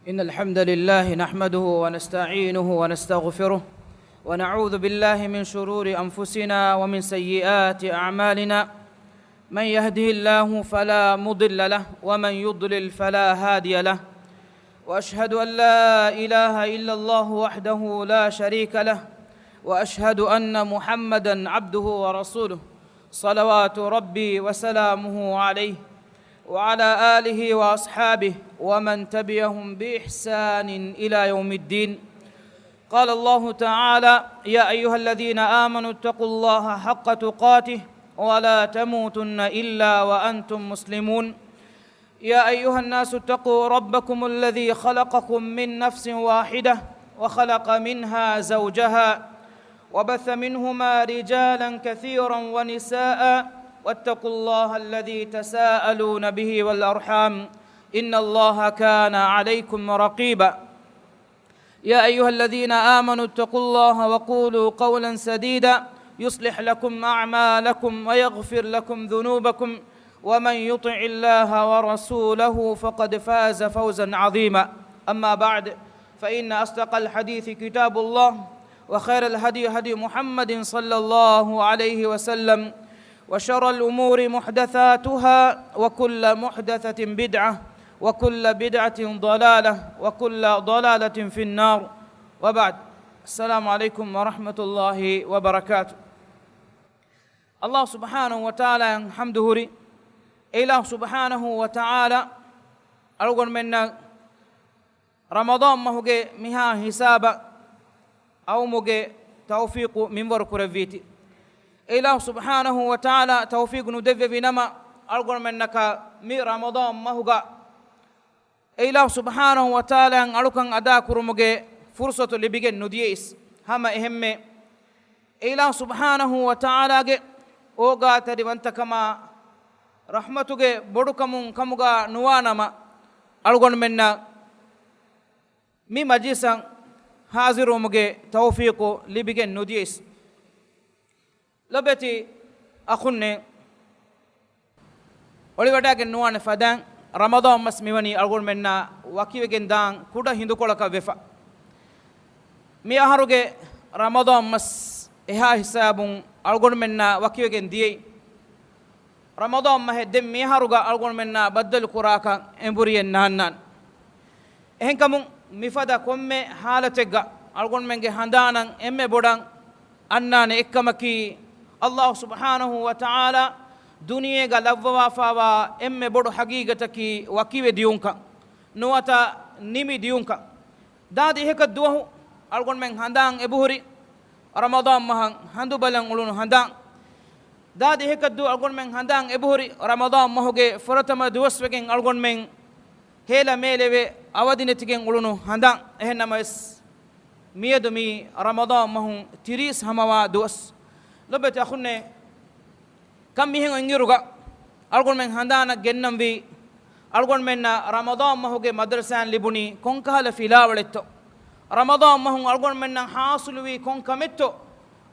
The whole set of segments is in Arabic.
إن الحمد لله نحمده ونستعينه ونستغفره ونعوذ بالله من شرور أنفسنا ومن سيئات أعمالنا. من يهده الله فلا مضل له ومن يضلل فلا هادي له، وأشهد أن لا إله إلا الله وحده لا شريك له، وأشهد أن محمدا عبده ورسوله صلوات ربي وسلامه عليه وعلى آله وأصحابه ومن تبعهم بإحسان إلى يوم الدين. قال الله تعالى: يا أيها الذين آمنوا اتقوا الله حق تقاته ولا تموتن إلا وأنتم مسلمون. يا أيها الناس اتقوا ربكم الذي خلقكم من نفس واحدة وخلق منها زوجها وبث منهما رجالا كثيرا ونساء، واتقوا الله الذي تساءلون به والأرحام إن الله كان عليكم رقيبا. يا أيها الذين آمنوا اتقوا الله وقولوا قولا سديدا يصلح لكم أعمالكم ويغفر لكم ذنوبكم، ومن يطع الله ورسوله فقد فاز فوزا عظيما. أما بعد، فإن أصدق الحديث كتاب الله، وخير الهدي هدي محمد صلى الله عليه وسلم، وشر الأمور محدثاتها، وكل محدثة بدعة، وكل بدعة ضلالة، وكل ضلالة في النار. وبعد، السلام عليكم ورحمة الله وبركاته. الله سبحانه وتعالى حمده ري إله سبحانه وتعالى أرغن منا رمضان مهوجي مها حسابا أو موجي توفيق من ورك رفيتي. إله سبحانه وتعالى توفيق ندفع بنما أرغن منك مي رمضان مهوجا. إله سبحانه وتعالى أركن أدا كرموجي فرصة لبيجن نديس هما إهمة. إله سبحانه وتعالى أوغا تريبانتا كما رحمتوغي بودكمون كموغا نوانما أرغن منا مي مجلسا حاضر موجي توفيق لبيجن نديس. لبتي أخوني وليوتاك نوان فدان رمضان مسميوني أرغن منا وكيوغن دان كودا هندوكولا كوفا مي أهروغي رمضان مس إها حسابون أرغن منا وكيوغن دي رمضان ما هدم مي أهروغا أرغن منا بدل كوراكا إمبوريين نانان إهن كمون مفادا كومي حالتك أرغن منغي هندانا إمي بودان أنان إكمكي الله سبحانه وتعالى دنيا غلبوا فاوا إمي بودو حقيقتكي وكيوي ديونكا نواتا نيمي ديونكا دادي هيك الدوه أرغن من هندان إبوهري رمضان مهان هندو بلن أولون هندان دادي هيك الدو أرغن من هندان إبوهري رمضان مهوجي فرتما دوس وجين أرغن من هيلا ميلي أودي نتيجين أولون هندان إهنا مس ميدمي رمضان مهون تريس هموا دوس لبت أخوني كم ميهن إنجروغا أرغن من هندانا جنن في أرغن من رمضان مهوجي مدرسان لبني كونكها لفيلا ولتو رمضان مهون أرغن من حاصلوي كون كمتو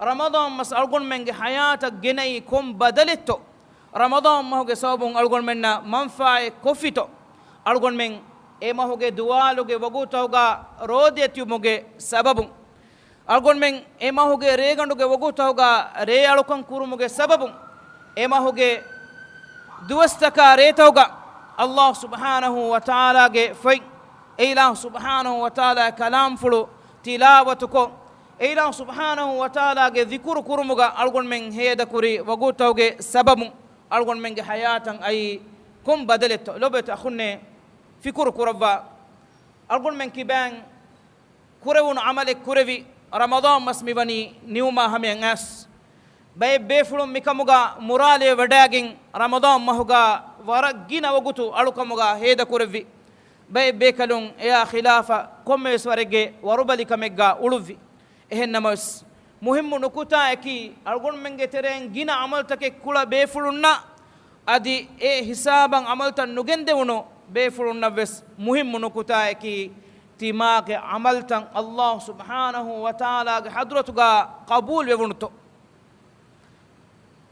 رمضان مس أرغن من حياة جني كون بدلتو رمضان مهوجي صابون أرغن من منفعة كفتو أرغن من إما هوجي دوالوجي وجوتوغا روديتيو موجي سببون أرغن من إما هوجي ريغندوجي وجوتوغا ري ألوكن كوروموجي سببون إما هوجي دوستكا ريتوغا الله سبحانه وتعالى جي في إله سبحانه وتعالى كلام فلو تلاوتكو إله سبحانه وتعالى ذكر كرمغا أرغن من هيدا كوري وغوتوغي سبب أرغن من حياة أي كم بدلت لبت أخوني فكر كربا أرغن من كبان كرون عملك كربي رمضان مسمي بني نيوما همي ناس باي بيفلو ميكامغا مرالي وداغين رمضان مهوغا ورغينا وغوتو ألوكامغا هيدا كربي باي بيكالون يا خلافة كوميس ورجع وربلي كمجا أولوفي إهنا مس مهم نكوتا أكي أرغون منجة ترين جينا عملتك كلا بيفلونا أدي حسابا عملتا نجند ونو بيفلونا بس مهم نكوتا أكي تيماك عملتا الله سبحانه وتعالى حضرتك قبول بونتو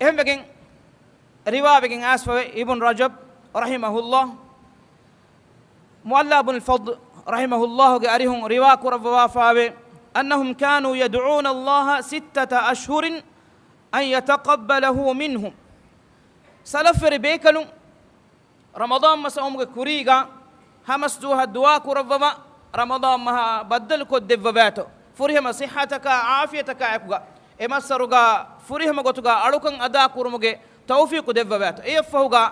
إهم بكين روا بكين أسفة ابن رجب رحمه الله مؤلا بن الفضل رحمه الله أريهم رواك رفوافاوي أنهم كانوا يدعون الله 6 أشهر أن يتقبله منهم سلفر بيكلم رمضان مسأوم كوريغا همسدوها الدعاء كرفوا رمضان مها بدل كود دفباتو فرهم صحتك عافيتك أكوغا إمسروغا فرهم غتوغا ألوكن أدا كورموغي توفيق دفباتو إيفهوغا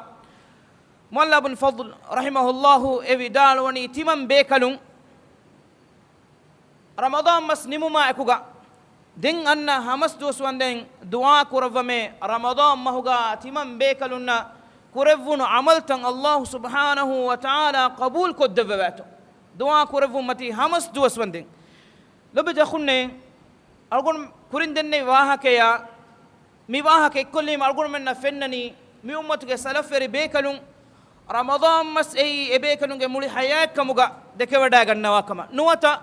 مولا بن فضل رحمه الله إبي دالوني تمام بيكلم رمضان مس نمما أكوغا دين أن همسدو سواندين دعاء كرفمي رمضان مهوغا تمام بيكلونا كرفون عملتن الله سبحانه وتعالى قبول كدفباتو دعاء كرفون متي همس دو سواندين لبجا خنّي أقول كورندني واهكيا مي واهك كل ما أقول منا فنني مي أمتك سلفري بيكلون رمضان مس أي بيكلون جمولي حياة كموجا دكوا جنّا واكما نواتا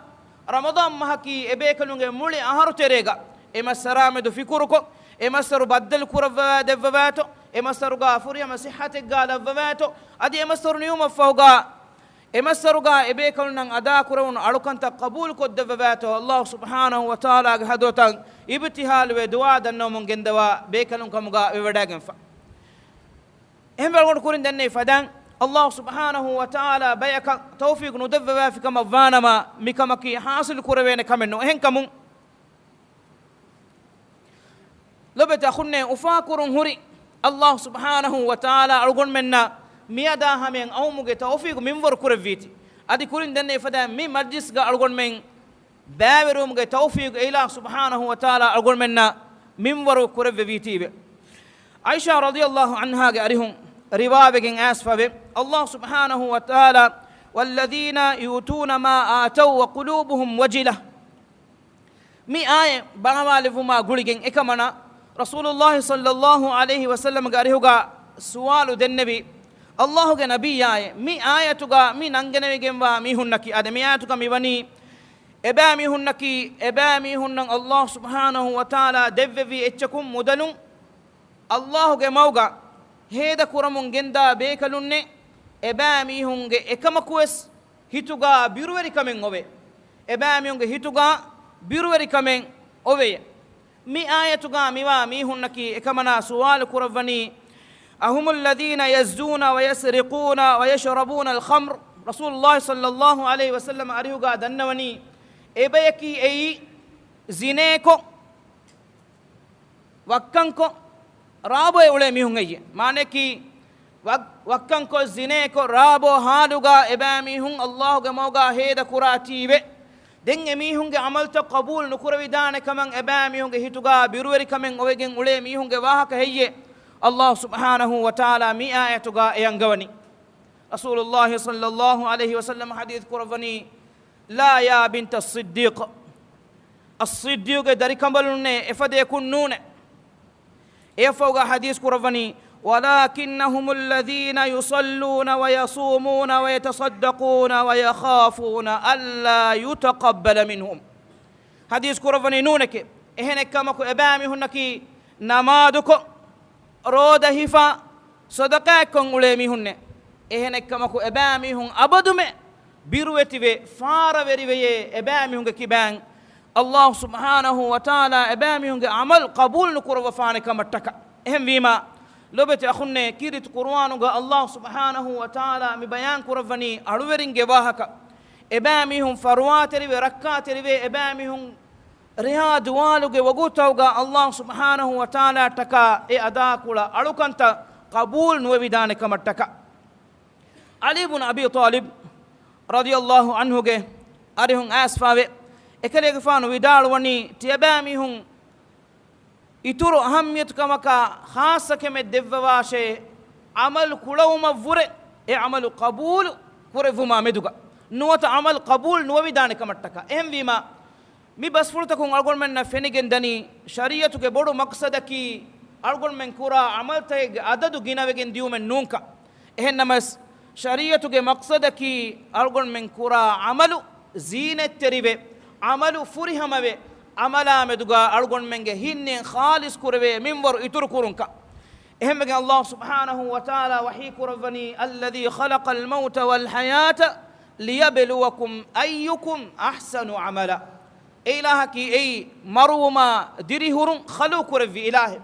رمضان مهكي بيكلون جمولي أهارو تريجا إما السرامة دو في كوركو إما سرو بدل كورفا دفباتو إما سرو غافوريا مسيحتك قال دفباتو أدي إما سرو نيوم فوقا إما سرو غا إبيكلون أدا كورون ألوكنت قبول كود دفباتو الله سبحانه وتعالى هدوتان ابتهال ودعاء دنو من جندوا بيكلون كموجا ويوداعن فا هم بقول كورين دني فدان الله سبحانه وتعالى بيك توفيق ندفبا في كما فانما مكمكي حاصل كوروين كمنو هن كمون لبت أخوني أفاكرون هوري الله سبحانه وتعالى أقول منا ميادا همين أو مجد توفيق منور كورفيتي أدي كورين دني فدا مي مجلس أقول من بابرو مجد توفيق إله سبحانه وتعالى أقول منا منور كورفيتي عائشة رضي الله عنها أريهم رواية أسفة الله سبحانه وتعالى والذين يؤتون ما آتوا وقلوبهم وجلة مي آية بعمالفما قولين إكمنا رسول الله صلى الله عليه وسلم قارئوغا سؤال النبي الله نبي آية مي آية توغا مي نانغنوي جنوا مي هنكي آدمي آية توغا مي وني إبامي هنكي إبامي هنن الله سبحانه وتعالى دففي إتشكم مدلون الله موغا هيدا كورمون جندا بيكلوني إبامي هنگ إكمكوس هيتوغا بيرووري كمن أوي إبامي هنگ هيتوغا بيرووري كمن أوي مي آية توغا مي هنكي إكمنا سؤال كورفني أهم الذين يزدون ويسرقون ويشربون الخمر رسول الله صلى الله عليه وسلم أريوغا دنوني إبيكي أي زينيكو وكنكو رابو يولي ميهون مانكي وكنكو زينيكو رابو هالوغا إبا ميهون الله موغا هيدا كراتيبه دين ميهون عملت قبول نكروي دان كمان إبا ميهون هيتوغا بيرووري كمان أويجين أولي ميهون واهك هي الله سبحانه وتعالى مي آياتوغا ينغوني رسول الله صلى الله عليه وسلم حديث كرفني لا يا بنت الصديق الصديق داري كمبلوني إفاد يكون نون إفوغا حديث كرفني ولكنهم الذين يصلون ويصومون ويتصدقون ويخافون ألا يتقبل منهم حديث كرفني نونك إهنك كمكو إبامي هنكي نمادكو رودا هفا صدقاكم وليمي هن إهنك كمكو إبامي هن أبدومي بيروتي في فارا وريوي إبامي هن كيبان الله سبحانه وتعالى إبامي هن عمل قبول نكور وفانك متكا إهم بيما لبت أخوني كيرت قرآن الله سبحانه وتعالى مبيان كرفني أرويرين جواهك إبامي هن فروات ريوي ركات ريوي إبامي هن رياض والوغ وغوتوغا الله سبحانه وتعالى تكا أداكولا ألوكانتا قبول نوبيدانك متكا علي بن أبي طالب رضي الله عنه أريهم أسفاوي إكليك فانو ودال وني تيبامي هم إتورو أهميت كمكا خاصة كم الدفواشي عمل كلو مفوري عمل قبول كرفما مدوغا نوات عمل قبول نوبيدانك متكا إهم بما مي بس فرتكم أقول من فنيجن دني شريعة كبرو مقصد كي أقول من كورا عمل تيج عدد جينا بجن ديو من نونكا إهنمس شريعة كمقصد كي أقول من كورا عملو زينة تريبه عملو فريها مبه عملا مدوغا أقول من هن خالص كربه منبر يتر كورنكا إهم الله سبحانه وتعالى وحي كربني الذي خلق الموت والحياة ليبلوكم أيكم أحسن عملا إله كي أي مروما دريهرون خلو كرفي إله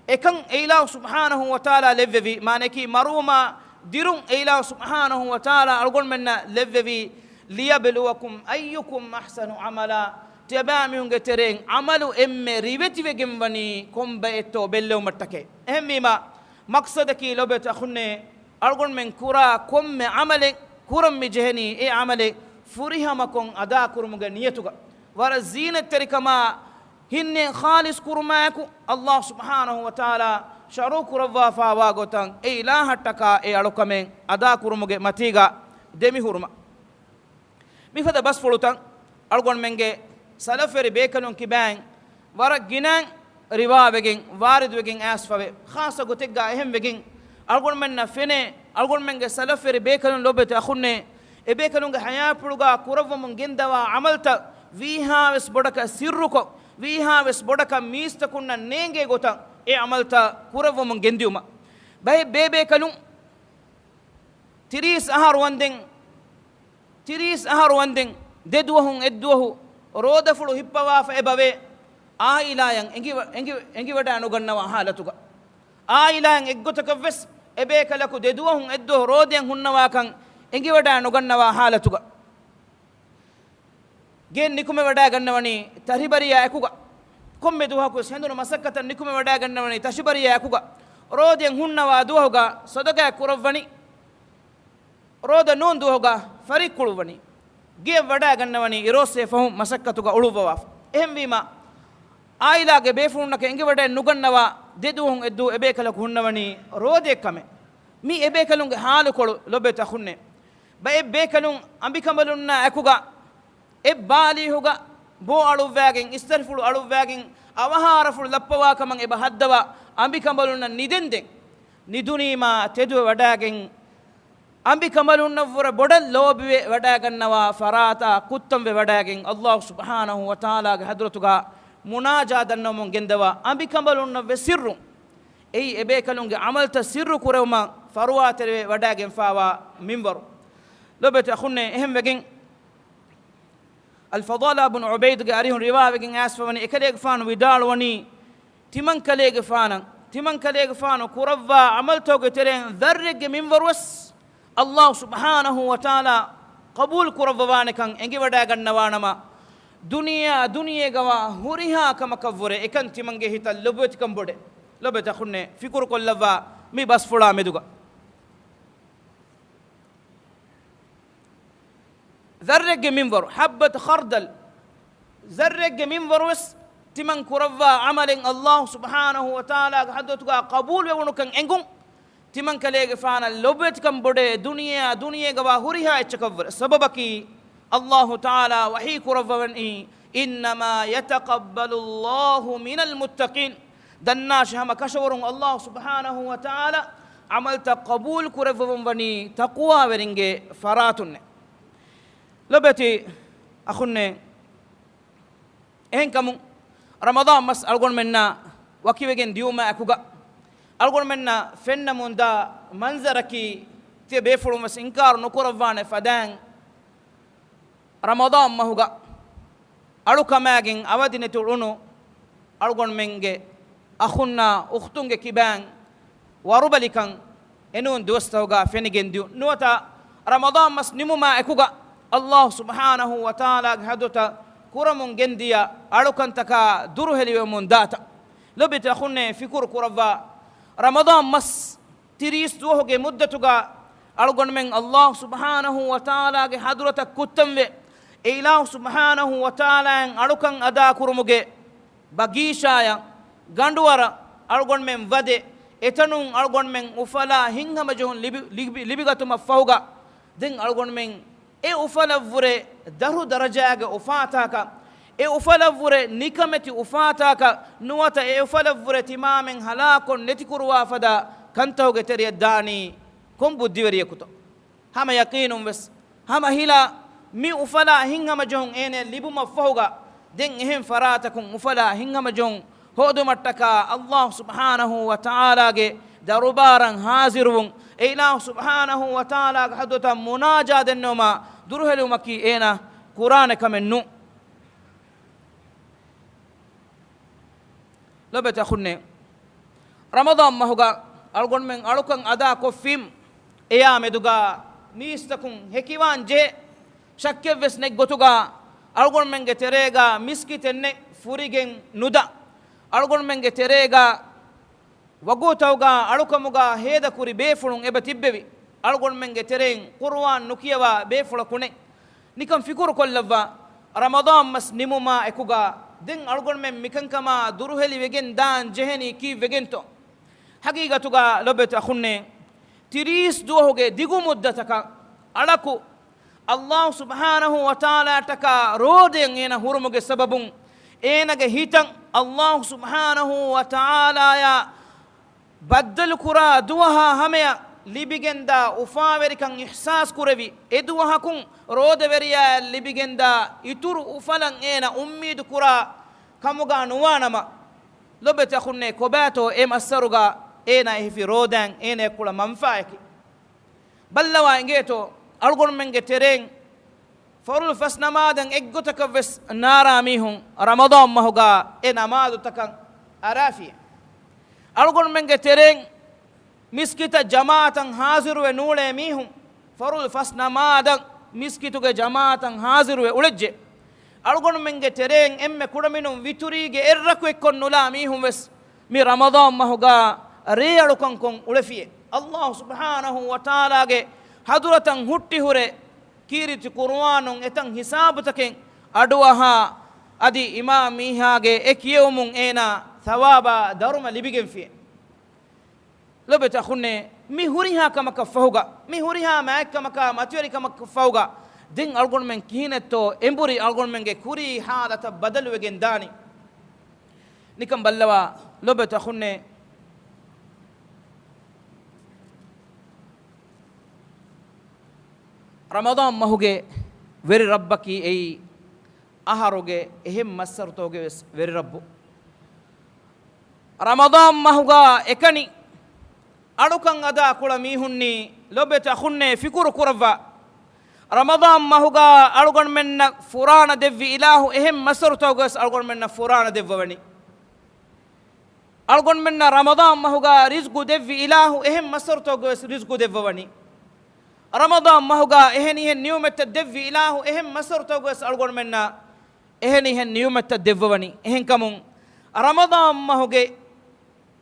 إكن إله سبحانه وتعالى لففي ما نكي مروما درون إله سبحانه وتعالى أقول منا لففي ليبلوكم أيكم أحسن عملا تبامي ترين عملو إم ريبتي وجمبني كم بيتو بلو مرتكي أهم ما مقصدك لو بتأخذني أقول من كورا كم عمل كورم مجهني إيه عمل فريها مكون أدا كورمجا نيتوجا ورا زينة تركما هن خالص كورماكو الله سبحانه وتعالى شروك روا فاواغوتان إيه لا هتكا إيه ألوكمين أدا كورمجا متيجا دمي هرما مفدا بس فلوتان أقول منجي سلفري بيكلون كبان ورا جنان روا بجين وارد بجين أسفة خاصة قتيجا أهم بجين أقول منا فيني أقول منجي سلفري بيكلون لوبت أخوني إبيكلون حياة بلوغا كورفو من جندوا عملت فيها بس بدك سيركو فيها بس بدك ميستكونا نينجي غوتا إيه عملت كورفو من جنديوما بيكلون تريس أهار وندين ددوهم إدوه رودا فلو هبوا فإبوي آيلاين إنجي ودا نغنوا حالتوغا آيلاين إغوتك فس إبيكلكو ددوهم إدوه رودين هنوا كان إنجي ودا نغنوا حالتوغا ген ನಿಕುಮೆ ವಡಾ ಗನ್ನವನಿ ತರಿಬರಿಯ ಯಾಕುಗ ಕೊಮ್ಮೆ ದುಹಕು ಸೆಂದುನ ಮಸಕ್ಕತ ನಿಕುಮೆ ವಡಾ ಗನ್ನವನಿ ತಶಿಬರಿಯ ಯಾಕುಗ ರೋದೆಂ ಹುನ್ನವ ದುಹಗ ಸದಗ ಕುರವನಿ ರೋದ ನೂನ್ ದುಹಗ ಫರಿಕ್ ಕುಳುವನಿ ಗೆ ವಡಾ ಗನ್ನವನಿ ಇರೋಸೆ ಫಹು ಮಸಕ್ಕತುಗ ಉಳುವವ ಎಹಂವಿಮ ಆಯಿಲಾಗೆ ಬೇಫುನ್ನಕ ಎಂಗಿ ವಡಾ ನುಗನ್ನವ ದೆದುಹುಂ ಎದ್ದು ಎಬೇಕಲಕು ಹುನ್ನವನಿ ರೋದೆ ಕಮೆ ಮಿ ಎಬೇಕಲುಂಗೆ ಹಾಲು ಕೊಳು ಲೊಬೆ ತಖುನ್ನೆ ಬೆ ಬೇಕಲುಂ ಅಂಬಿಕಮಲುನ್ನ ಯಾಕುಗ إبالي هوغا بو ألو واجين استرفلو ألو واجين أوهارفلو لبوا كمان إبهدوا أمبي كمالونا ندندين ندوني ما تدو وداجين أمبي كمالونا فور بدل لوبي وداجين نوا فراتا كتم وداجين الله سبحانه وتعالى حضرتك مناجاة النوم جندوا أمبي كمالونا بسرّ أي إبيكالونج عملت سر كرهما فروات وداجين فاوا منبر لو بتأخذنا إهم وجين الفضالة بن عبيد قاريهم رواية بين أسفوني إكليك فان ودال وني تمن كليك فانو كرفا عملتو قترين ذرق من وروس الله سبحانه وتعالى قبول كرفا وانكان إنجي وداغن نوانما دنيا غوا هوريها كما كفوري إكن تمن جهتا لبوت كم بودي لبوت أخوني فكر كل لفا مي بس فلا مدوغا ذرق منبر حبة خردل ذرق منبر وس تمن كرفا عمل الله سبحانه وتعالى حدثك قبول ونكن انكم تمن كليغ فانا لوبت كم بودي دنيا غوا هوريها اتكبر سببك الله تعالى وحي كرفا انما يتقبل الله من المتقين دناش هم كشور الله سبحانه وتعالى عملت قبول كرفا وني تقوى ورنگه فراتن لبتي أخوني إن كمو رمضان مس ألقون منا وكيفين ديوما أكوجا ألقون منا فن من دا منظركي تبيفرو مس إنكار نكور فان فدان رمضان ما هوجا ألو كماجين أودين تقولونو ألقون منجي أخونا أختونجي كيبان وربلكان إنون دوستوجا فينيجين ديو نوتا رمضان مس نمو ما أكوجا الله سبحانه وتعالى هدوتا كرمون جنديا ألوكنتكا درهلي ومن داتا لبت أخوني في كرفا رمضان مس تريس دوه مدتوغا ألوكن من الله سبحانه وتعالى هدوتا كتم إله سبحانه وتعالى ألوكن أدا كرموغي بغيشايا غندورا ألوكن من ودي إتنون ألوكن من أفلا هنغم جهون لبغتو مفهوغا دين ألوكن من e ufalavure daru darajaga ufataka e ufalavure nikameti ufataka nuwata e ufalavure timamen halakon netikurwa fada kantawge teriya dani kom buddiweriya kuto hama yaqinum bes hama hila mi ufala hingama jon ene libuma fahuga den ehem faratakum ufala hingama jon hodu mattaka Allah subhanahu wa ta'ala ge darubaran hazirun إله سبحانه وتعالى حدوتا مناجاة النوما درهلو مكي إينا قرآن كمنو لبت أخوني رمضان ما هو ألقون من ألقون أدا كفيم إيام دوغا نيستكون هكيوان جي شكّي بس نجوتوغا ألقون من جتريغا مسكت النك فوريجن نودا ألقون من جتريغا وغوتوغا ألقوموغا هيدا كوري بيفلون إبا تببي ألقون من جترين قرآن نكيوا بيفلا كوني نكم فكر كلوا رمضان مس نموما إكوغا دين ألقون من مكان كما دروهلي وجن دان جهني كي وجنتو حقيقة توغا لبت أخوني تريس دوهوغي ديغو مدتك ألاكو الله سبحانه وتعالى تكا رودين إنا هرموغي سببون إنا هيتن الله سبحانه وتعالى يا بدل كرا دوها هميا لبيجندا وفاوري كان إحساس كربي إدوها كون رود وريا لبيجندا يتور وفلان إنا أميد كرا كموغا نوانما لبت أخوني كوباتو إم أسروغا إنا في رودان إنا كلا منفعك بلوا إنجيتو ألقون من جترين فرول فسنمادن إجتك بس نارا ميهم رمضان مهوغا إنا مادو تكن أرافي ألقون من جترين مسكت جماعة حاضر ونولي ميهم فرول فسنمادن مسكتو جماعة حاضر وولج ألقون من جترين إم كرمينهم فيتوريج إركو يكون نلا ميهم بس مي رمضان مهوغا ريالو كنكم ولفيه الله سبحانه وتعالى حضرة هُتّي هُرّي كيرت قرآن إتن حساب تكين أدوها أدي إمام ميهاجي إكيوم إنا ثوابا دارما لبيجن فيه لبت أخوني ميهوريها كما كفوجا ميهوريها ما كما كماتوري كما كفوجا دين ألقون من كينتو إمبوري ألقون من كوري هذا تبدل وجن داني نكمل بلوا لبت أخوني رمضان ما هوجي وير ربكي أي أهروجي إهم مسر توجي وير ربو رمضان ما هوجا إكني أروكان غدا كولا ميهوني لبت أخوني فكر كرفا رمضان ما هوجا أروكان من فرانا دفي إله إهم مسر توجي أروكان من فرانا دفواني أروكان من رمضان ما هوجا رزق دفي إله إهم مسر توجي رزق دفواني رمضان ما هو إهني النيوم التدفي إله إهم مسر توجس أرجون منا إهني النيوم التدفوني إهن كمون رمضان ما هو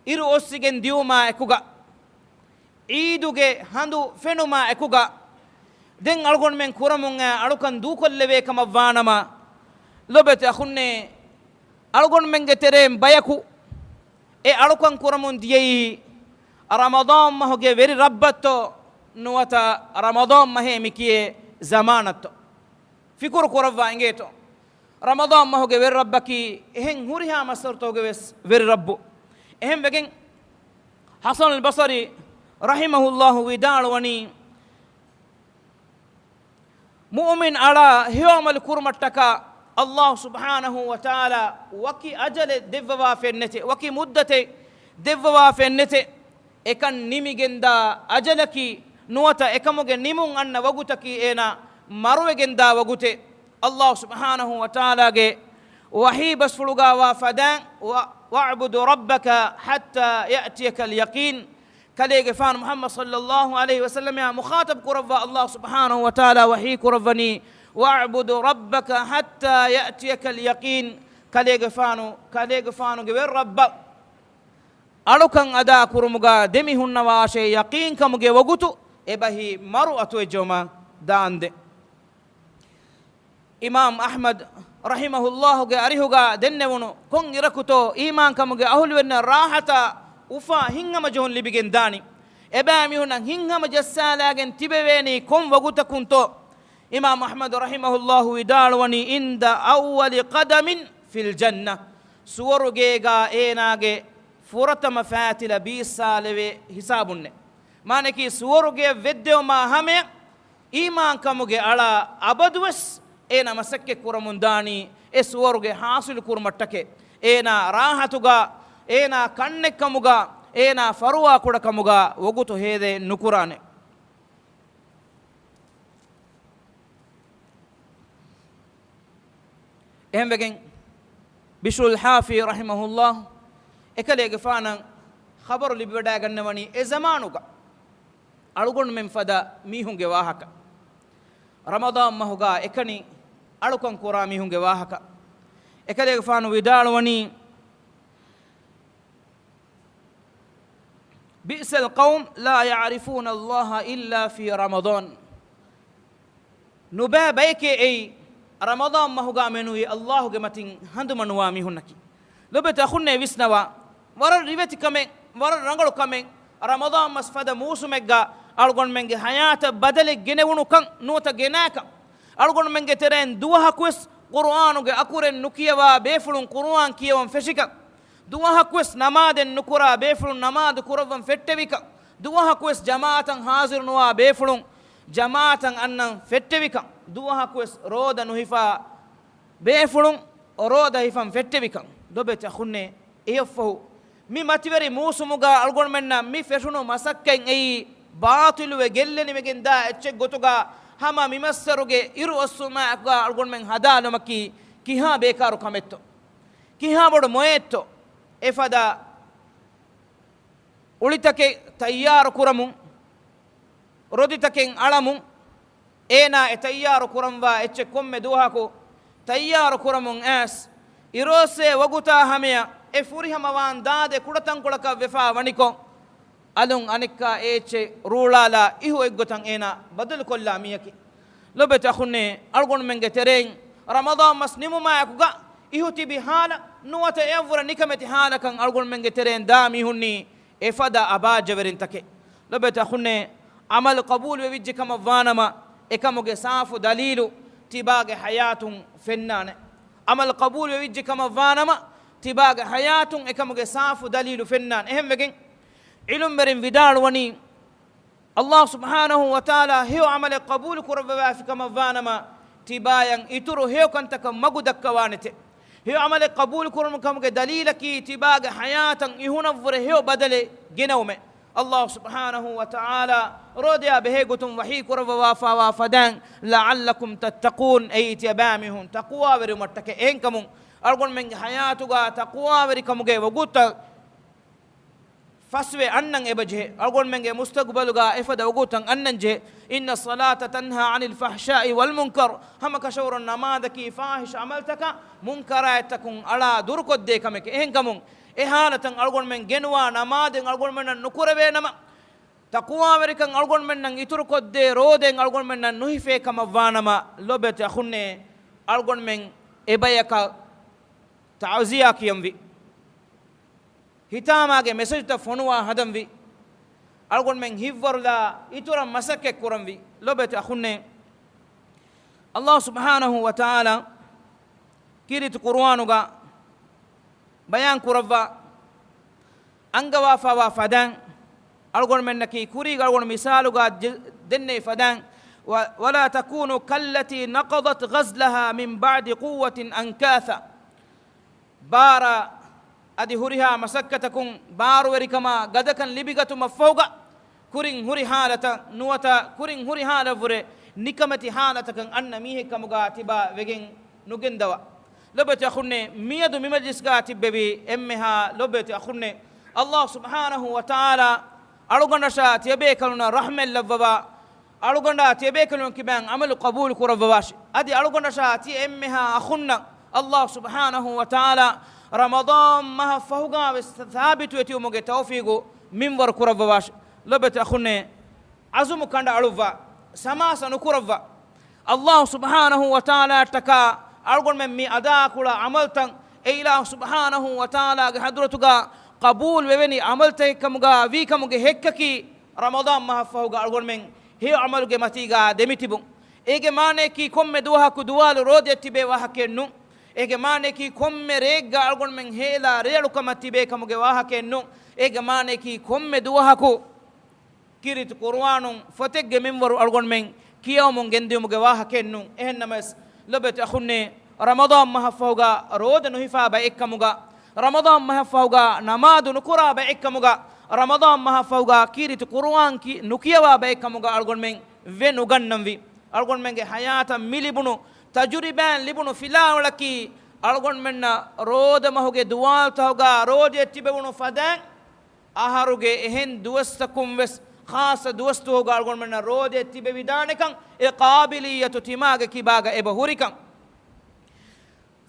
إيرو أسيجن ديوما إكوجا إيدوجي هندو فينوما إكوجا دين أرجون من كورمون أركان دوكل لبي كما فانما لبت أخوني أرجون من جترين بياكو أركان كورمون ديي رمضان ما هو غير ربطو نواتا رمضان ما هي مكيه زمانته فكر كورفا إنجيتو رمضان ما هو غير ربكي إهن هوريها مسرتو غير ربو إهن بجن حسن البصري رحمه الله ودار وني مؤمن على يوم الكرمتك الله سبحانه وتعالى وكي أجل دفوا في النت وكي مدة دفوا في النت إكن نيمي جندا أجلكي نوتا إكموجي نيمون أن وجوتكي إنا مروي جندا وجوتي الله سبحانه وتعالى وحي بس فلوغا وفدان واعبد ربك حتى يأتيك اليقين كليغ فان محمد صلى الله عليه وسلم يا مخاطب كرفا الله سبحانه وتعالى وحي كرفني واعبد ربك حتى يأتيك اليقين كليغ فانو غير رب ألوكان أدا كرمغا دمي هن واشي يقين كمغي وغوتو إبهي مرو أتوي جوما داند إمام أحمد رحمه الله أريهوغا دنونو كون يركوتو إيمان كمغي أهل ون راحة وفا هنغم جهن لبيجن داني إبامي هن هنغم جسالاغن تبويني كون وغوتا كنتو إمام أحمد رحمه الله ودالوني عند أول قدم في الجنة سورغيغا إيناغي فرط مفاتل بيسالوي حسابونه مانكي سورغي فيديو ما همه إيمان كمغي على أبدوس إنا مسكة كورمنداني سورغي حاصل كورمتك إنا راحتوغا إنا كنك كمغا ඒනා ෆරුවා කුඩකමුගා වගුතු හේදේ නුකුරානේ එහෙම වෙගෙන් බිෂුල් හාෆි රහිමහුල්ලාහ් එකලේගේ ෆානන් ඛබරු ලිබි වඩා ගන්නවනි ඒ zamanuga අලුගොන් මෙන් ෆදා මීහුන්ගේ වාහක රමදාන් මහුගා එකනි අලුකන් කුරා මීහුන්ගේ වාහක එකලේගේ ෆානු විදාලවනි بئس القوم لا يعرفون الله إلا في رمضان نبا بيك أي رمضان ما هو قامنوي الله جمتين هندو منوامي هنكي لو بتأخذنا ويسنوا ورا ريبتي كمين ورا رنگلو كمين رمضان مسفد موسم جا ألقون منجي حياة بدل جنونو كان نوتا جناك ألقون منجي ترين دوها كويس قرآن وجا أكورن نكيوا بيفلون قرآن كيوان فشيكا دوها كويس نماد نكورا بيفلون نماد كورفن فتويكا دوها كويس جماعة حاضر نوا بيفلون جماعة أنن فتويكا دوها كويس رودا نهيفا بيفلون رودا هيفن فتويكا دوبت أخوني إيفهو مي ماتيوري موسموغا ألقون منا مي فشونو مسكين أي باطل وجلني مكين دا اتشك غوتوغا هما ميمسروغي إرو السماء ألقون من هدا نمكي كيها بيكارو كاميتو كيها بودو مويتو إفدا أوليتكي تيار كرمون روديتكين علمون إينا تيار كرموا اتشكم مدوهاكو تيار كرمون أس إروسي وغوتا هميا إفوري هموان دادي كورتان كوركا وفا ونيكو ألون أنكا إيشي رولالا إهو إغوتان إينا بدل كلا ميكي لبت أخوني ألغون منغي ترين رمضان مسنمو ما يكوغا إهو تبي حالا نواتا يفور نكمتي حالا كان ألغون منغي ترين دامي هني إفدا أبا جبرين تكي لبت أخوني عمل قبول ويجي كما فانما إكاموغي صافو دليلو تباغي حياة فنان عمل قبول ويجي كما فانما تباغي حياة إكاموغي صافو دليلو فنان إهم بكين علم مرين فيدال وني الله سبحانه وتعالى هيو عمل قبول كربوا في كما فانما تباين إترو هيو كنتك مغدك وانته هيو عمل قبول كربوا دليلك تباغي حياة يهونفر هيو بدل جنومه الله سبحانه وتعالى روديا بهيغتم وحي كربوا فدان لعلكم تتقون أي تبامهن تقوى ورمتك إنكم أرغن من حياتك تقوى وركم وقوت فسوي أنن إبجه أرغن من مستقبلك إفدا وقوتن أننجه إن الصلاة تنهى عن الفحشاء والمنكر هم كشور النمادك فاحش عملتك منكراتكم على درك الديكمك إنكم إهانة أرغن من جنوا نماد أرغن من نكور بينما تقوى وركن أرغن من يترك الدي رود أرغن من نهفه كما فانما لبت أخني أرغن من إبايك تعزيك يموي හිතාමාගේ මෙසේජ් ත ෆොනුවා හදම්වි අල්ගොන් මෙන් හිව්වරලා ඉතුරු මසකෙක් කරම්වි ලොබෙත අඛුන්නේ අල්ලාහ් සුබ්හානහු වතාලා කිරිත කුර්ආනුගා බයන් කුරවා අංගවා ෆවා ෆදන් අල්ගොන් මෙන්නකි කුරි අල්ගොන් මිසාලුගා දෙන්නේ ෆදන් ولا تكونوا كالتي نقضت غزلها من بعد قوة أنكاثا بارا أدي هوريها مسكتكم بارو وريكما غدكن لبيغتو مفوغا كورين هوري حالة نوتا كورين هوري حالة فوري نكمتي حالتكن أن ميه كمغا تبا وغين نوغندوا لبت أخوني ميدو ممجلسغا تببي أمها لبت أخوني الله سبحانه وتعالى ألوغندشا تيبيكلنا رحمة لبوا ألوغندا تيبيكلنا كبان عمل قبول كربواش أدي ألوغندشا تي أمها أخونا الله سبحانه وتعالى رمضان ما فوقا ثابت وتيو مغي توفيقو منور كربواش لبت أخوني عزم كان علوفا سماسا نكربوا الله سبحانه وتعالى تكا أرغن من مي أدا كلا عملتن إله سبحانه وتعالى حضرتك قبول وبني عملتك كمغا في كمغي هككي رمضان ما فوقا أرغن من هي عملك متيغا دمتبون إيجي ماني كي كم دوها كدوال روديتي بي وحكينو ege mane ki komme regga algon men hela reelu kamati be kamuge waha kennu ege mane ki komme duwaha ko kirit qur'anun fotegge minwaru algon men kiyawmun gendimuge waha kennu ehennamas labet akhunne ramadan mahafawga roda no hifa ba ekkamuga ramadan mahafawga namadu nukura ba ekkamuga رمضان ما فوقا كيرت قرآن كي نكيوا بيكموغا أرغون من وين وغنم في أرغون من حياة مليبونو تجربان لبونو فلا ولكي أرغون من رود ما هوغي دوال تهوغا رود يتبونو فدان أهاروغي إهن دوستكم وس خاص دوستو هوغا أرغون من رود يتبه ودانكم إقابلية تماغ كباغ إبهوريكم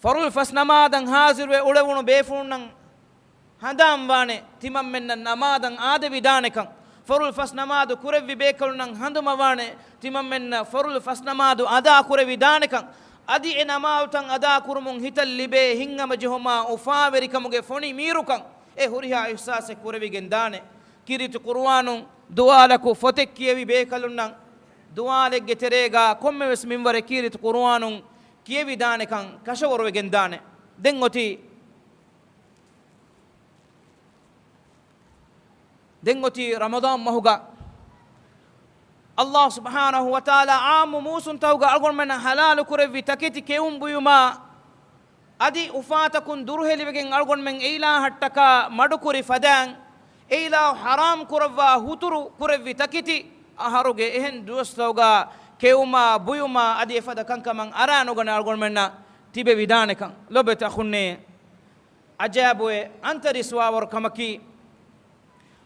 فرول فسنمادن حاضر وأولونو بيفونن هندام وانه تمام من نمادن آد ودانكم فرول فسنمادو كوري بيكلنن هندم وانه تمام من فرول فسنمادو أدا كوري ودانكم أدي نماوتن أدا كورمون هتل لبه هنگم جهما أفاوريكموغي فوني ميروكم هوريها إحساس كوري جندانه كيريت قرآن دوالكو فتك كيوي بيكلنن دوالك جتريغا كم اسم ور كيريت قرآن كيوي دانكم كشور جندانه دنگوتي رمضان مهوغا الله سبحانه وتعالى عام موسن توغا أقول من حلال كرفي تكيتي كيوم بيوما أدي أفاتكن دره لبكين أقول من إيلا هتكا مدكوري فدان إيلا حرام كرفا هترو كرفي تكيتي أهاروغي إهن دوستوغا كيوما بيوما أدي فدا كان كمان أرانوغا أقول من تيبي بدانكا لبت أخوني أجابوي أنت رسوا كمكي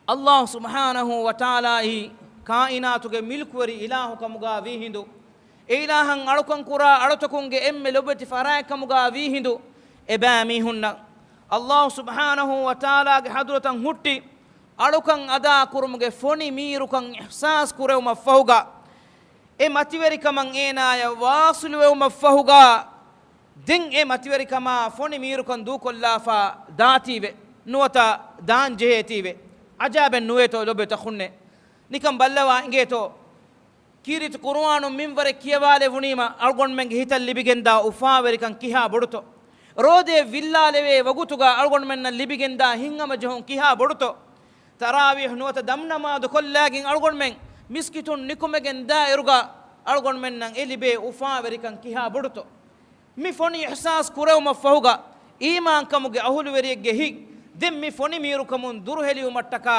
الله سبحانه وتعالى كائناتك ملكوري إله كمغا ويهندو إلهن أركن كرا أرتكن إم لبت فراي كمغا ويهندو إبامي هن الله سبحانه وتعالى حضرة هتي أركن أدا كرمغ فوني ميركن إحساس كرو مفهوغا ماتيوري كمان إنا يا واصل ومفهوغا دين ماتيوري كما فوني ميركن دو كلافا داتي نوتا دان جهتي عجاب نويتو لبت خنّه نكم بلوا إنجيتو كيرت قرآن من ور كيوالة ونيما أرغون من هيتال لبيجندا أفاوريكان كيها بورتو رودة فيلا لوي وغوتوغا أرغون من لبيجندا هينغا مجهون كيها بورتو تراويح نوتا دمنا ما دكول لاجين أرغون من مسكتون نكم جندا إرغا أرغون من نان إلبي أفاوريكان كيها بورتو مفوني إحساس كورو مفهوغا إيمان كموغي أهول وريك هيك دم مفوني ميرو كمون درهلي ومتكا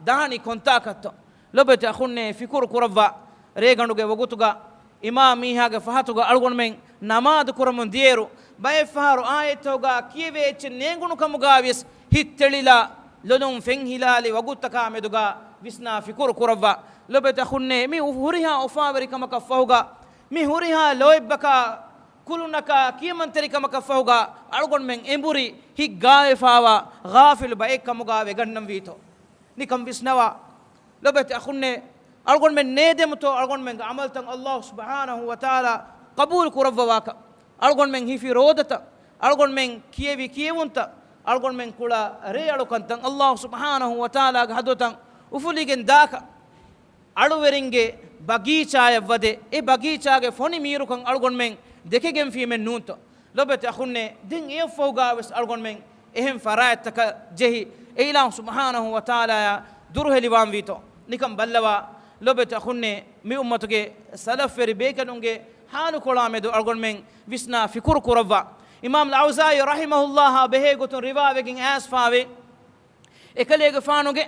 دهاني كونتاكتو لبت أخوني فكر كرفا ريغانوغا وغوتوغا إمام ميهاغا فهاتوغا أرغون من نماد كرمون ديرو باي فهارو آيتوغا كيويتش نيغونو كموغاويس هيتليلا لدون فين هلالي وغوتكا مدوغا ويسنا فكر كرفا لبت أخوني مي هوريها أفاوري كما كفهوغا مي هوريها لويبكا كلنكا كيمن تري كما كفهوغا أرغون من إمبوري هي غايفاوا غافل باي كموغاوي غنم ويتو نيكم ويسنوا لبت أخوني أرغون من ندمتو أرغون من عملتن الله سبحانه وتعالى قبول كرفا واكا أرغون من هي في رودتا أرغون من كيوي كيونتا أرغون من كلا ريالو كنتن الله سبحانه وتعالى هدوتن وفليجن داكا أرويرينجي بغيچا يفدي بغيچا فوني ميرو كان أرغون من دكيجن في من نونتو لبت أخوني دين يفوغا وس أرغون من إهم فرايت تك جهي إله سبحانه وتعالى دره لوام ويتو نكم بلوا لبت أخوني مي أمتوجي سلف في بيكنونجي حالو كلامه أرغون من وسنا فكر كرفا إمام الأوزاعي رحمه الله بهيغتون روا وكين أسفاوي إكليغ فانوجي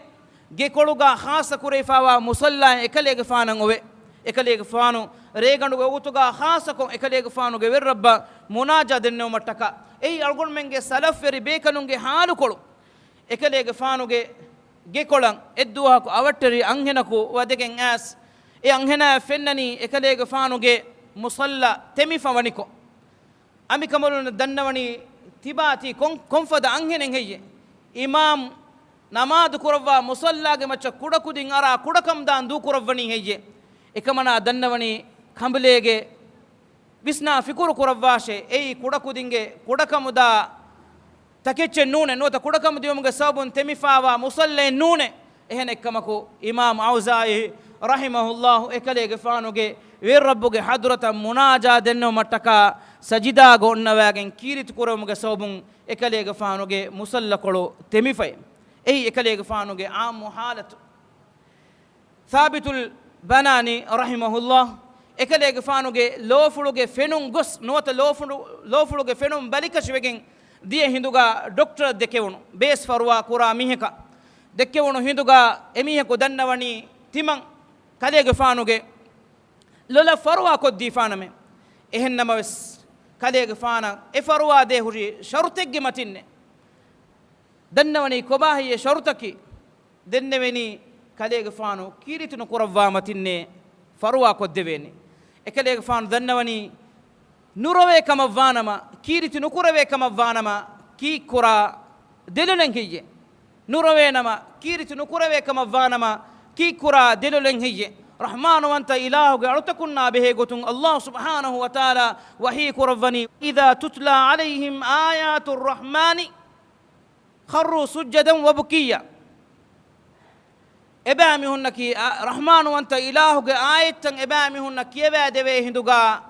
جيكولوغا خاصة كريفاوا مصلى إكليغ فانوغي إكليغ فانو ريغانو وغوتوغا خاصة كون إكليغ فانوغي ورب مناجا دنيو متكا أرغون من سلف في بيكنونجي حالو كلو إكليغ فانوغي جيكولان إدوها أوتري أنهنكو ودكين أس أنهنا فنني إكليغ فانوغي مصلى تمي فوانيكو أمي كمالون دنواني تباتي كونفد أنهنن هي إمام نماذ كروا مصلى جمتش كودا كودين أرا كودا كم دان دو كرواني هي إكمانا دنواني خمبليغي بسنا فكر كرواشة كودا كودينغي كودا كم دا تكيتش نونه نوتا كودا كم ديومغا سابون تمي فاوا مصلى نونه إهنك كمكو إمام أوزاعي رحمه الله إكليغ فانوغي وير ربوغي حضرة مناجا دنو متكا سجدا غون واغن كيرت كورومغا سوبون إكليغ فانوغي مصلى كولو تمي فاي إكليغ فانوغي عام حالة ثابت البناني رحمه الله إكليغ فانوغي لوفلوغي فينون غس نوتا لوفلوغي فينون باليكش وغن دي هندوغا دكتور دكيونو بيس فروا كورا ميهكا දෙක්කෙවුණු හිඳුගා එමිහෙකු දන්නවනි තිමන් කලේගේ ෆානුගේ ලොල ෆරුවා කොද්දී ෆානමෙ එහෙන්නම වෙස් කලේගේ ෆාන ඒ ෆරුවා දේ හුරි ෂරුතෙක්ගේ මතින්නේ දන්නවනි කොබාහියේ ෂරුතකි දෙන්නෙවෙනි කලේගේ ෆානු කීරිතුන කුරවවා මතින්නේ ෆරුවා කොද්දෙවෙනි එකලේගේ ෆානු දන්නවනි නුරවේ කමවානම කීරිතු නුකුරවේ කමවානම කී කුරා දෙලෙන් හියේ නුරවේ නම කීරිතු නුකුරවේ කමවානම කී කුරා දෙලෙන් හියේ රහ්මානවන්ත ඉලාහුගේ අලුතකුන්නා බෙහෙ ගොතුන් අල්ලාහ් සුබ්හානහු වතාලා වහී කුරවනි ඉදා තුත්ලා අලයිහිම් ආයාතුර් රහ්මානි خروا سجدا وبكيا ابامي هنكي رحمن وانت اله آيتن ابامي هنكي يبادوي هندوغا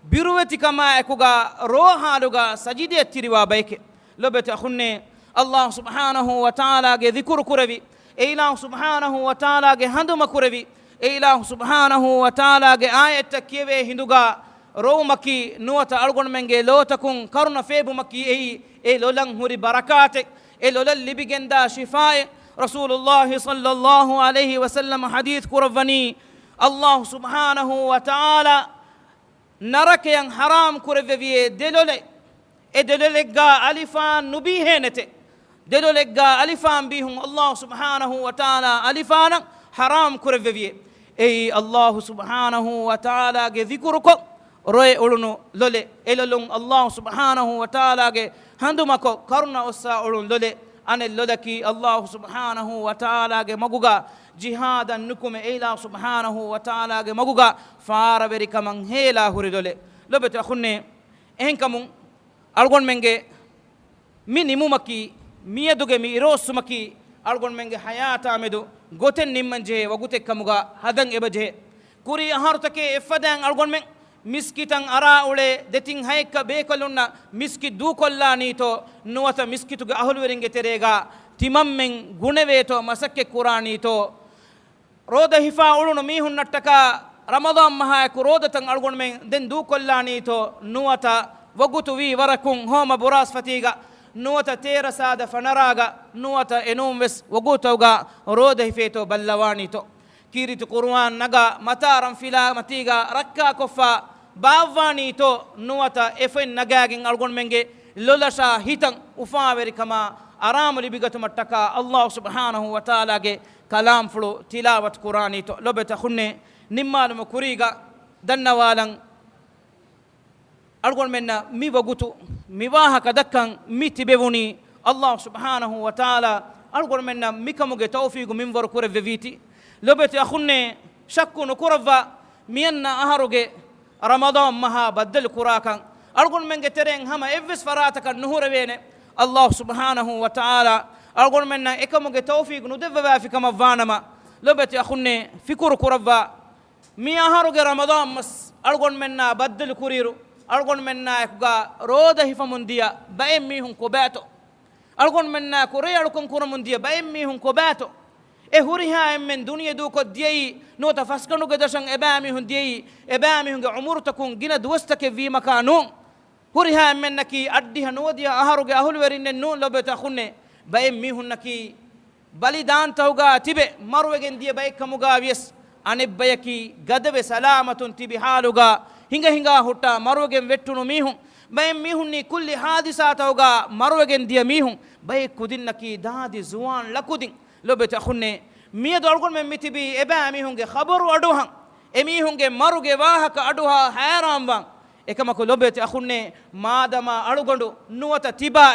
بيروتي كما اكوغا روحالوغا سجدي تيروا بيك لبت اخني الله سبحانه وتعالى ذكر كربي اله سبحانه وتعالى هندم كربي اله سبحانه وتعالى آيت كيوي هندوغا رومكي نوتا الغون منگه لوتكون كرنا فيبو مكي اي لولن هوري بركاتك إلو للي بجندا شفاء رسول الله صلى الله عليه وسلم حديث كرفني الله سبحانه وتعالى نرك ين حرام كرفي دلولي دلولي ألفان نبيهنته دلولي ألفان بهم الله سبحانه وتعالى ألفان حرام كرفي أي الله سبحانه وتعالى ذكركم روي أولونو لولي إلولون الله سبحانه وتعالى هندمكو كرنا أسا أولون لولي أن اللولكي الله سبحانه وتعالى مغوغا جهادا نكم إله سبحانه وتعالى مغوغا فاربرك من هيلا هوري لولي لبت أخوني إهنكمون ألغون منغي مي نمومكي ميدوغي مي إروسمكي ألغون منغي حياة مدو غوتن نمن جه وغوتك كمغا هدن إبجه كوري أهارتكي إفدان ألغون من miskitan ara ule detin hayka bekolunna miskit du kollani to nuwata miskituge ahulweringe terega timammen guneveto masakke qurani to roda hifa ulunu mihun nattaka ramadan maha ku rodatan algon men den du kollani to nuwata wagutu wi warakun homa buras fatiga nuwata tera sada fanaraga nuwata enum wes wagutawga roda hifeto ballawani to kiritu qur'an naga mataram fila matiga rakka kofa bavani to nuwata efen nagagin algon menge lolasha hitan ufaveri kama aramuli bigatu mattaka Allah subhanahu wa ta'ala ge kalam flo tilawat qur'ani to lobeta khunne nimmalum kuriga dannawalan algon menna mi wagutu mi waha kadakkan mitibewuni Allah subhanahu wa ta'ala algon menna mikamuge tawfiqu minwar kurevviti lobeta khunne shakku no kurava miyanna aharuge رمضان مها بدل كراكان أرجون من جترين هما إفس فراتك النهور بينه الله سبحانه وتعالى أرجون منا إكمل توفيق ندفع في كم فانما لبت أخوني في كربا ميا هارج رمضان مس أرجون منا بدل كريرو أرجون منا إكجا روده فمنديا بأميهم كباتو أرجون منا كوريا لكم كرمنديا بأميهم كباتو هوريها من دنيا دوك ديي نوتا فاسكنو قدشان ابامي هنديي ابامي هنگ عمر تكون جنا دوستك في مكانو هوريها منكي اديها نوديا اهرغ اهل ورين نون لبتا خني بايمي هنكي بليدان توغا تيبه مروگن دي باي كموغا ويس اني بايكي غدبه سلامتون تيبي حالوغا هنگا هوتا مروگن ويتونو ميهون بايمي هني كل حادثات توغا مروگن دي ميهون باي كودينكي دادي زوان لكودين لبت أخوني مية داركون من متبي إبامي هونجي خبر وأدوها إمي هونجي ماروجي واهك أدوها حيرام بان إكما كل لبت أخوني ما دام ألوغندو نوتا تبا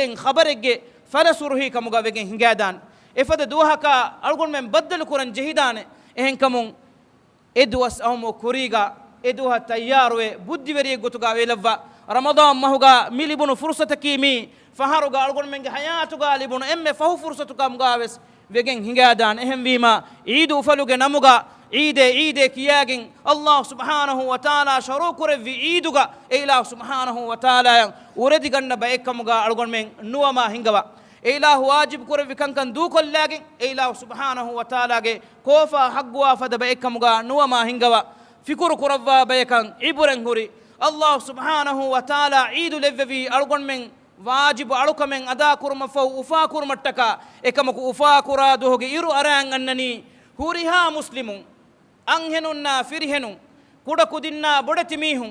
إن خبرك فلسوره كموجا بيجين هنجادان إفاد دوها كا ألوغن من بدل كورن جهيدان إهن كمون إدواس أمو كوريغا إدوها تياروي بدي بري غوتوغا ويلفا رمضان ما هوغا ميليبونو فرصة كيمي فهاروغا ألوغن من حياتوغا ليبونو إم فهو فرصة كامغاوس وجن هنجادان إهم بيما عيدو فلوجن نموجا عيد كياجن الله سبحانه وتعالى شروك رفي عيدوجا إله سبحانه وتعالى وردي جنة بيكموجا ألقون من نوما هنجوا إله واجب كرفي كان دوك اللاجن إله سبحانه وتعالى كوفا حقوا فد بيكموجا نوما هنجوا فكر كرفا بيكان عبرن هوري الله سبحانه وتعالى عيد لفي ألقون من ವಾಜಿಬ್ ಅಳುಕಮೆಂ ಅದಾ ಕುರ್ಮ ಫೌ ಉಫಾ ಕುರ್ಮಟ್ಟಕ ಏಕಮಕು ಉಫಾ ಕುರಾದು ಹೋಗಿ ಇರು ಅರಾಂಗ್ ಅನ್ನನಿ ಹೂರಿಹಾ ಮುಸ್ಲಿಮು ಅಂಹೆನುನ್ನ ಫಿರಿಹೆನು ಕುಡ ಕುದಿನ್ನ ಬೊಡೆತಿ ಮೀಹು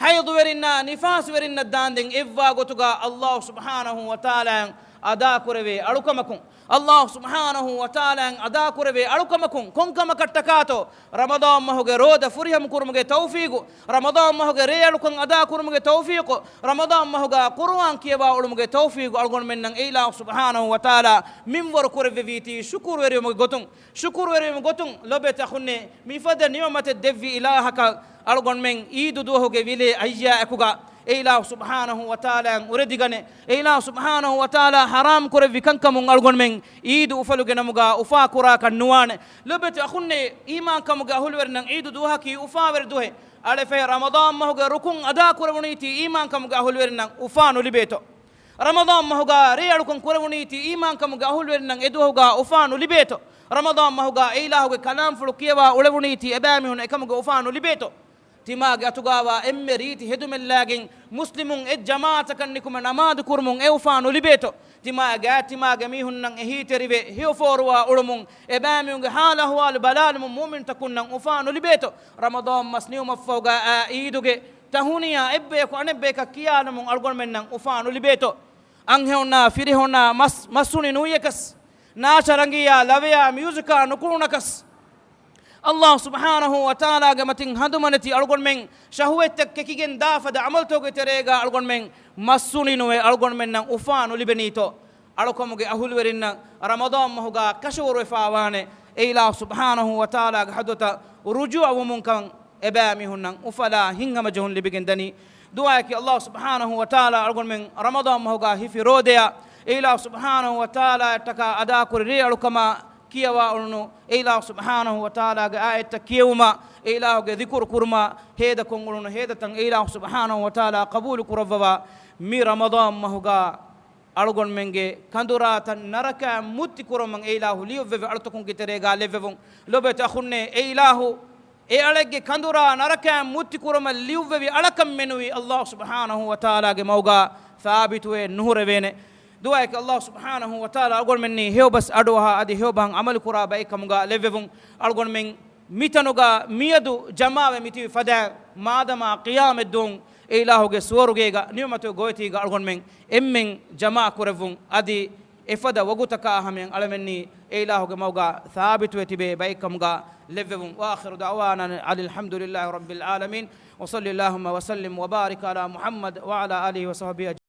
ಹೈದು ವೆರಿನ್ನ ನಿಫಾಸ್ ವೆರಿನ್ನ ದಾಂದೆಂಗ್ ಎವ್ವಾ ಗೊತುಗ ಅಲ್ಲಾಹ್ ಸುಬ್ಹಾನಹು ವ ತಆಲಾ ಅದಾ ಕುರವೆ ಅಳುಕಮಕು ಅಲ್ಲಾಹ್ ಸುಬ್ಹಾನಹು ವ ತಆಲಾ ಅದಾ ಕುರವೆ ಅಳುಕಮಕು ಕೊಂಕಮ ಕಟ್ಟಕಾತೋ ರಮದಾನ್ ಮಹುಗೆ ರೋದ ಫುರಿಹಂ ಕುರ್ಮುಗೆ ತೌಫೀಗು ರಮದಾನ್ ಮಹುಗೆ ರೇ ಅಳುಕಂ ಅದಾ ಕುರ್ಮುಗೆ ತೌಫೀಕು ರಮದಾನ್ ಮಹುಗ ಕುರ್ಆನ್ ಕಿಯವಾ ಉಳುಮುಗೆ ತೌಫೀಗು ಅಳ್ಗೊಂಡ್ ಮೆನ್ನಂ ಇಲಾಹ್ ಸುಬ್ಹಾನಹು ವ ತಆಲಾ ಮಿಂವರ್ ಕುರವೆ ವೀತಿ ಶುಕೂರ್ ವೆರಿ ಮುಗೆ ಗೊತುಂ ಶುಕೂರ್ ವೆರಿ ಮುಗೆ ಗೊತುಂ ಲೊಬೆ ತಖುನ್ನೆ ಮಿಫದ ನಿಮಮತೆ ದೆವ್ವಿ ಇಲಾಹಕ ಅಳ್ಗೊಂಡ್ ಮೆಂ ಈದು ದುಹುಗೆ ವಿಲೆ ಅಯ್ಯಾ ಅಕುಗ ಇಲಾಹ್ ಸುಬ್ಹಾನಹು ವ ತಆಲಾ ಉರೆದಿಗನೆ ಇಲಾಹ್ ಸುಬ್ಹಾನಹು ವ ತಆಲಾ ಹರಾಮ್ ಕುರೆ ವಿಕಂಕಮು ಅಳ್ಗೊಂಡ್ ಮೆಂ ಈದು ಉಫಲುಗೆ ನಮುಗ ಉಫಾ ಕುರಾ ಕನ್ನುವಾನೆ ಲೊಬೆತ ಅಖುನ್ನೆ ಈಮಾನ್ ಕಮುಗ ಅಹುಲ್ವೆರ್ನಂ ಈದು ದುಹಾಕಿ ಉಫಾ ವೆರ್ ದುಹೆ ಅಳೆಫೆ ರಮದಾನ್ ಮಹುಗ ರುಕುಂ ಅದಾ ಕುರವುನೀತಿ ಈಮಾನ್ ಕಮುಗ ಅಹುಲ್ವೆರ್ನಂ ಉಫಾ ನುಲಿಬೇತೋ ರಮದಾನ್ ಮಹುಗ ರೇ ಅಳುಕಂ ಕುರವುನೀತಿ ಈಮಾನ್ ಕಮುಗ ಅಹುಲ್ವೆರ್ನಂ ಎದುಹುಗ ಉಫಾ ನುಲಿಬೇತೋ ರಮದಾನ್ ಮಹುಗ ಇಲಾಹುಗೆ ಕಲಾಂ ಫುಳು ಕಿಯವಾ ಉಳೆವುನೀತಿ ಎಬಾಮಿಹುನ ಎಕಮುಗ ಉಫಾ ನುಲಿಬೇತೋ ತಿಮಾಗೆ ಅತುಗಾವ ಎಮ್ಮೆ ರೀತಿ ಹೆದುಮೆಲ್ಲಾಗಿಂ ಮುಸ್ಲಿಮುಂ ಎ ಜಮಾತ ಕನ್ನಿಕುಮ ನಮಾದು ಕುರ್ಮುಂ ಎ ಉಫಾನ್ ಉಲಿಬೇತೋ ತಿಮಾಗೆ ಮೀಹುನ್ನಂ ಎ ಹೀತೆರಿವೆ ಹಿಯೋಫೋರುವ ಉಳುಮುಂ ಎ ಬ್ಯಾಮಿಯುಂಗೆ ಹಾಲ ಹುವಾಲು ಬಲಾಲು ಮೂಮಿನ್ ತಕುನ್ನಂ ಉಫಾನ್ ಉಲಿಬೇತೋ ರಮದಾನ್ ಮಸ್ ನೀವು ಮಫೌಗ ಈದುಗೆ ತಹುನಿಯ ಎಬ್ಬೇಕು ಅಣೆಬೇಕ ಕಿಯಾನಮುಂ ಅಳ್ಗೊಂಡ್ ಮೆನ್ನಂ ಉಫಾನ್ ಉಲಿಬೇತೋ ಅಂಹೆವುನ್ನ ಫಿರಿಹೊನ್ನ ಮಸ್ಸುನಿ ನೂಯಕಸ್ ನಾಚರಂಗಿಯ ಲವೆಯ ಮ್ಯೂಸಿಕ ನುಕುಣಕಸ್ ಅಲ್ಲಾಹ್ ಸುಬ್ಹಾನಹು ವ ತಆಲಾ ಗಮತಿಂ ಹದುಮನತಿ ಅಳ್ಗೊಂಡ್ ಮೆಂ ಶಹವತ್ ಕೆಕಿಗೆನ್ ದಾಫದ ಅಮಲ್ ತೋಗೆ ತೆರೆಗ ಅಳ್ಗೊಂಡ್ ಮೆಂ ಮಸ್ಸುನಿನುವೆ ಅಳ್ಗೊಂಡ್ ಮೆನ್ನ ಉಫಾನ್ ಉಲಿಬೆನೀತೋ ಅಳುಕಮುಗೆ ಅಹುಲ್ವೆರಿನ್ನ ರಮದಾನ್ ಮಹುಗ ಕಶವರು ಫಾವಾನೆ ಇಲಾಹ್ ಸುಬ್ಹಾನಹು ವ ತಆಲಾ ಹದುತ ರುಜು ಅವಮುಂ ಕಂ ಎಬಾಮಿ ಹುನ್ನಂ ಉಫಲಾ ಹಿಂಗಮ ಜಹುನ್ ಲಿಬಿಗೆನ್ ದನಿ ದುಆಯಕಿ ಅಲ್ಲಾಹ್ ಸುಬ್ಹಾನಹು ವ ತಆಲಾ ಅಳ್ಗೊಂಡ್ ಮೆಂ ರಮದಾನ್ ಮಹುಗ ಹಿಫಿ ರೋದೆಯ ಇಲಾಹ್ ಸುಬ್ಹಾನಹು ವ ತಆಲಾ ಟಕ ಅದಾ ಕುರಿ ಅಳುಕಮ ಕಿಯವಾ ಉಳ್ನು ಇಲಾಹ್ ಸುಬ್ಹಾನಹು ವ ತಆಲಾಗ ಆಯತ ಕಿಯವುಮ ಇಲಾಹುಗೆ ದಿಕುರ್ ಕುರ್ಮ ಹೇದ ಕೊಂಗುಳುನು ಹೇದ ತಂ ಇಲಾಹ್ ಸುಬ್ಹಾನಹು ವ ತಆಲಾ ಕಬೂಲ್ ಕುರವ್ವವ ಮಿ ರಮದಾನ್ ಮಹುಗ ಅಳುಗೊಂಡ್ ಮೆಂಗೆ ಕಂದುರಾ ತನ್ ನರಕ ಮುತ್ತಿ ಕುರಮಂ ಇಲಾಹು ಲಿಯವ್ವೆ ಅಳುತಕುಂಗೆ ತೆರೆಗ ಲೆವ್ವೆವುಂ ಲೊಬೆ ತಖುನ್ನೆ ಇಲಾಹು ಎ ಅಳೆಗೆ ಕಂದುರಾ ನರಕ ಮುತ್ತಿ ಕುರಮ ಲಿಯವ್ವೆ ಅಳಕಂ ಮೆನುವಿ ಅಲ್ಲಾಹ್ ಸುಬ್ಹಾನಹು ವ ತಆಲಾಗೆ ಮೌಗ ಸಾಬಿತುವೆ ನುಹುರವೇನೆ ದುಆಯಕ ಅಲ್ಲಾಹ್ ಸುಬ್ಹಾನಹು ವ ತಆಲಾ ಅಳ್ಗೊಂಡ್ ಮೆನ್ನಿ ಹೇವ್ ಬಸ್ ಅಡುಹಾ ಅದಿ ಹೇವ್ ಬಹಂ ಅಮಲ್ ಕುರಾ ಬೈಕಮುಗ ಲೆವ್ವೆವುಂ ಅಳ್ಗೊಂಡ್ ಮೆಂ ಮಿತನುಗ ಮಿಯದು ಜಮಾವೆ ಮಿತಿ ಫದ ಮಾದಮ ಕಿಯಾಮೆದ್ದುಂ ಇಲಾಹುಗೆ ಸುವರುಗೇಗ ನಿಯಮತು ಗೋಯತಿಗ ಅಳ್ಗೊಂಡ್ ಮೆಂ ಎಮ್ಮೆಂ ಜಮಾ ಕುರವುಂ ಅದಿ ಎಫದ ವಗುತಕ ಹಮೆಂ ಅಳಮೆನ್ನಿ ಇಲಾಹುಗೆ ಮೌಗ ಸಾಬಿತು ಎತಿಬೆ ಬೈಕಮುಗ ಲೆವ್ವೆವುಂ ವಾಖಿರು ದಅವಾನಾ ಅಲ್ಹಮ್ದುಲಿಲ್ಲಾಹಿ ರಬ್ಬಿಲ್ ಆಲಮೀನ್ ವಸಲ್ಲಲ್ಲಾಹು ವಸಲ್ಲಿಮ್ ವಬಾರಿಕ ಅಲಾ ಮುಹಮ್ಮದ್ ವಅಲಾ ಆಲಿಹಿ ವಸಹಬಿಹಿ